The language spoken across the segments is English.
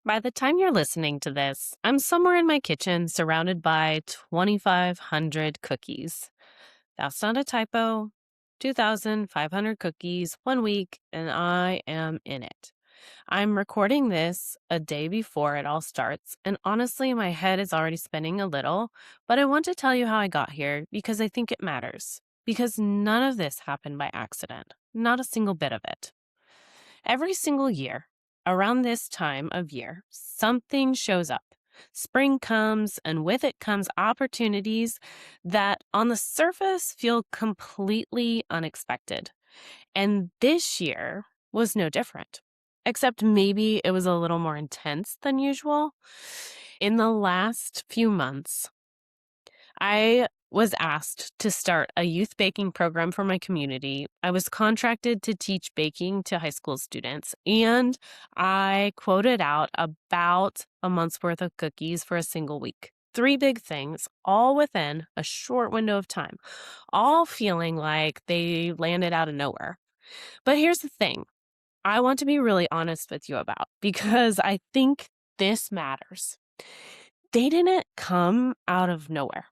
By the time you're listening to this, I'm somewhere in my kitchen surrounded by 2,500 cookies. That's not a typo. 2,500 cookies, 1 week, and I am in it. I'm recording this a day before it all starts, and honestly, my head is already spinning a little, but I want to tell you how I got here because I think it matters. Because none of this happened by accident, not a single bit of it. Every single year, around this time of year, something shows up. Spring comes, and with it comes opportunities that on the surface feel completely unexpected. And this year was no different, except maybe it was a little more intense than usual. In the last few months, I was asked to start a youth baking program for my community. I was contracted to teach baking to high school students, and I quoted out about a month's worth of cookies for a single week. 3 big things, all within a short window of time, all feeling like they landed out of nowhere. But here's the thing I want to be really honest with you about because I think this matters. They didn't come out of nowhere.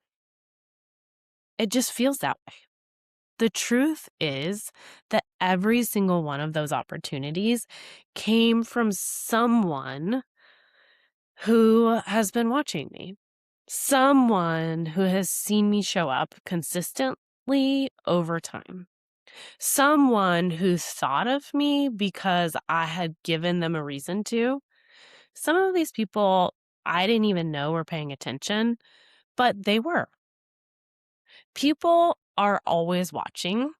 It just feels that way. The truth is that every single one of those opportunities came from someone who has been watching me, someone who has seen me show up consistently over time, someone who thought of me because I had given them a reason to. Some of these people I didn't even know were paying attention, but they were. People are always watching,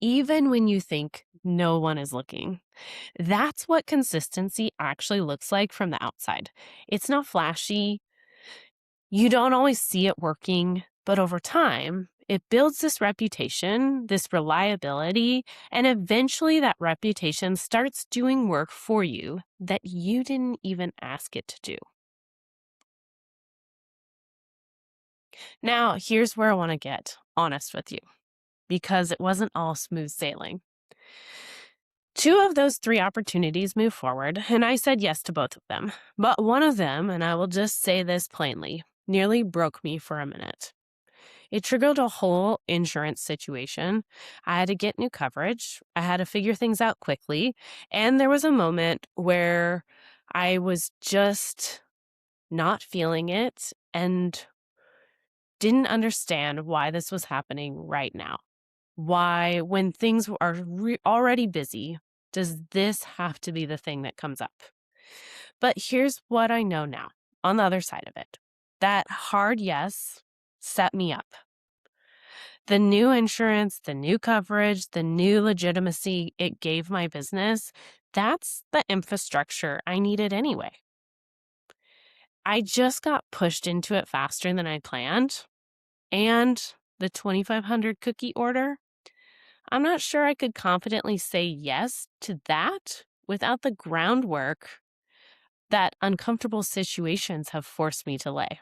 even when you think no one is looking. That's what consistency actually looks like from the outside. It's not flashy. You don't always see it working, but over time, it builds this reputation, this reliability, and eventually that reputation starts doing work for you that you didn't even ask it to do. Now, here's where I want to get honest with you, because it wasn't all smooth sailing. 2 of those 3 opportunities moved forward, and I said yes to both of them. But one of them, and I will just say this plainly, nearly broke me for a minute. It triggered a whole insurance situation. I had to get new coverage. I had to figure things out quickly. And there was a moment where I was just not feeling it and didn't understand why this was happening right now. Why, when things are already busy, does this have to be the thing that comes up? But here's what I know now on the other side of it. That hard yes set me up. The new insurance, the new coverage, the new legitimacy it gave my business, that's the infrastructure I needed anyway. I just got pushed into it faster than I planned. And the 2,500 cookie order, I'm not sure I could confidently say yes to that without the groundwork that uncomfortable situations have forced me to lay.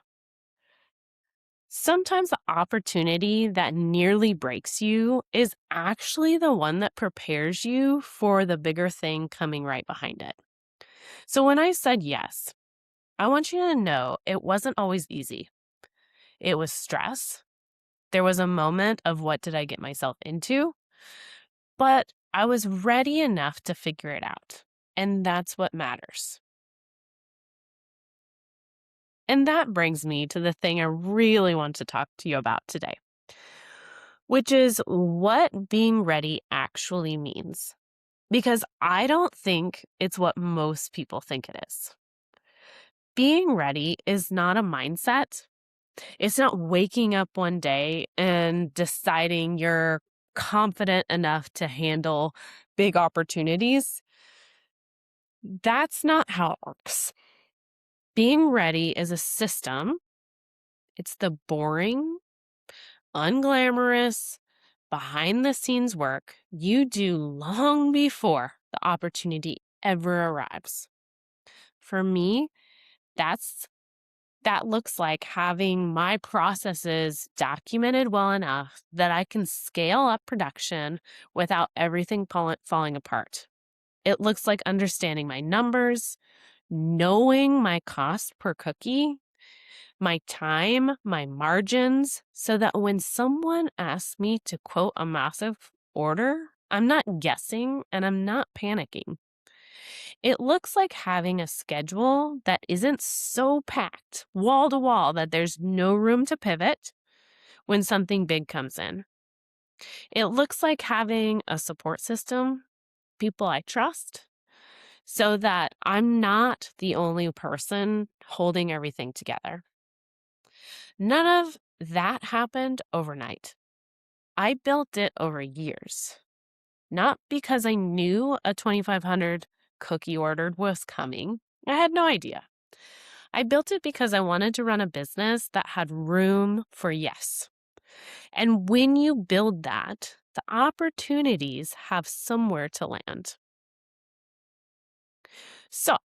Sometimes the opportunity that nearly breaks you is actually the one that prepares you for the bigger thing coming right behind it. So when I said yes, I want you to know it wasn't always easy. It was stress. There was a moment of what did I get myself into? But I was ready enough to figure it out. And that's what matters. And that brings me to the thing I really want to talk to you about today, which is what being ready actually means. Because I don't think it's what most people think it is. Being ready is not a mindset. It's not waking up one day and deciding you're confident enough to handle big opportunities. That's not how it works. Being ready is a system. It's the boring, unglamorous, behind the scenes work you do long before the opportunity ever arrives. For me, that looks like having my processes documented well enough that I can scale up production without everything falling apart. It looks like understanding my numbers, knowing my cost per cookie, my time, my margins, so that when someone asks me to quote a massive order, I'm not guessing and I'm not panicking. It looks like having a schedule that isn't so packed, wall to wall, that there's no room to pivot when something big comes in. It looks like having a support system, people I trust, so that I'm not the only person holding everything together. None of that happened overnight. I built it over years, not because I knew a 2,500 cookie order was coming. I had no idea. I built it because I wanted to run a business that had room for yes. And when you build that, the opportunities have somewhere to land. So,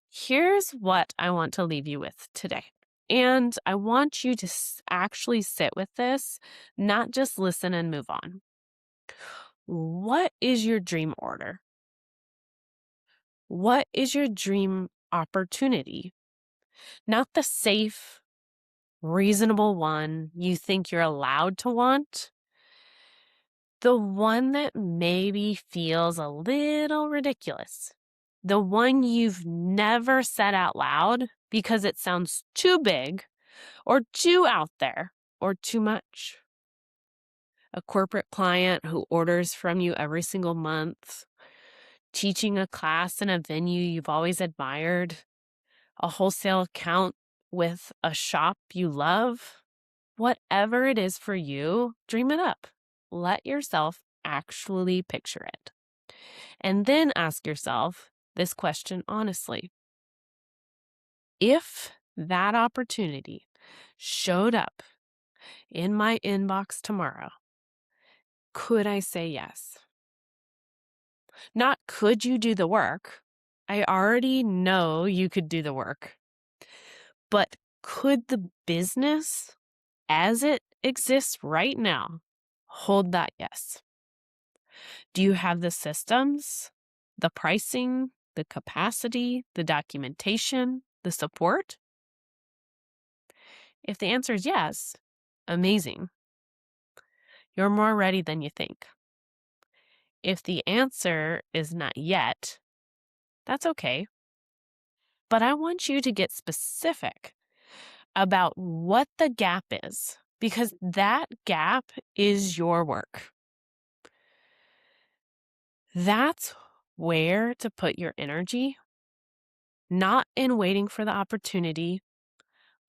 here's what I want to leave you with today. And I want you to actually sit with this, not just listen and move on. What is your dream order? What is your dream opportunity? Not the safe, reasonable one you think you're allowed to want. The one that maybe feels a little ridiculous. The one you've never said out loud because it sounds too big or too out there or too much. A corporate client who orders from you every single month, teaching a class in a venue you've always admired, a wholesale account with a shop you love. Whatever it is for you, dream it up. Let yourself actually picture it. And then ask yourself this question honestly. If that opportunity showed up in my inbox tomorrow, could I say yes? Not could you do the work? I already know you could do the work. But could the business as it exists right now hold that yes? Do you have the systems, the pricing, the capacity, the documentation, the support? If the answer is yes, amazing. You're more ready than you think. If the answer is not yet, that's okay. But I want you to get specific about what the gap is, because that gap is your work. That's where to put your energy, not in waiting for the opportunity,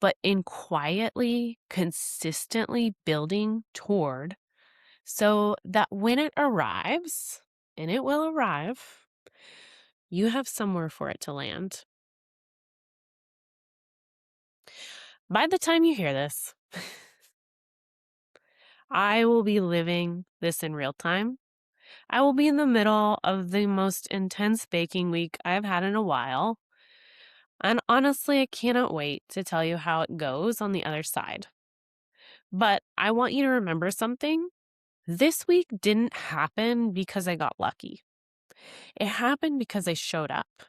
but in quietly, consistently building toward, so that when it arrives, and it will arrive, you have somewhere for it to land. By the time you hear this, I will be living this in real time. I will be in the middle of the most intense baking week I've had in a while. And honestly, I cannot wait to tell you how it goes on the other side. But I want you to remember something. This week didn't happen because I got lucky. It happened because I showed up.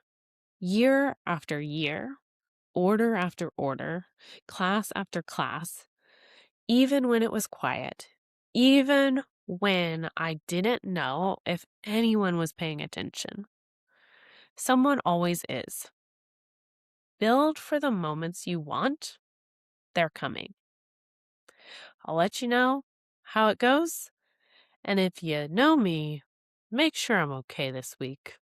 Year after year, order after order, class after class, even when it was quiet, even when I didn't know if anyone was paying attention. Someone always is. Build for the moments you want. They're coming. I'll let you know how it goes. And if you know me, make sure I'm okay this week.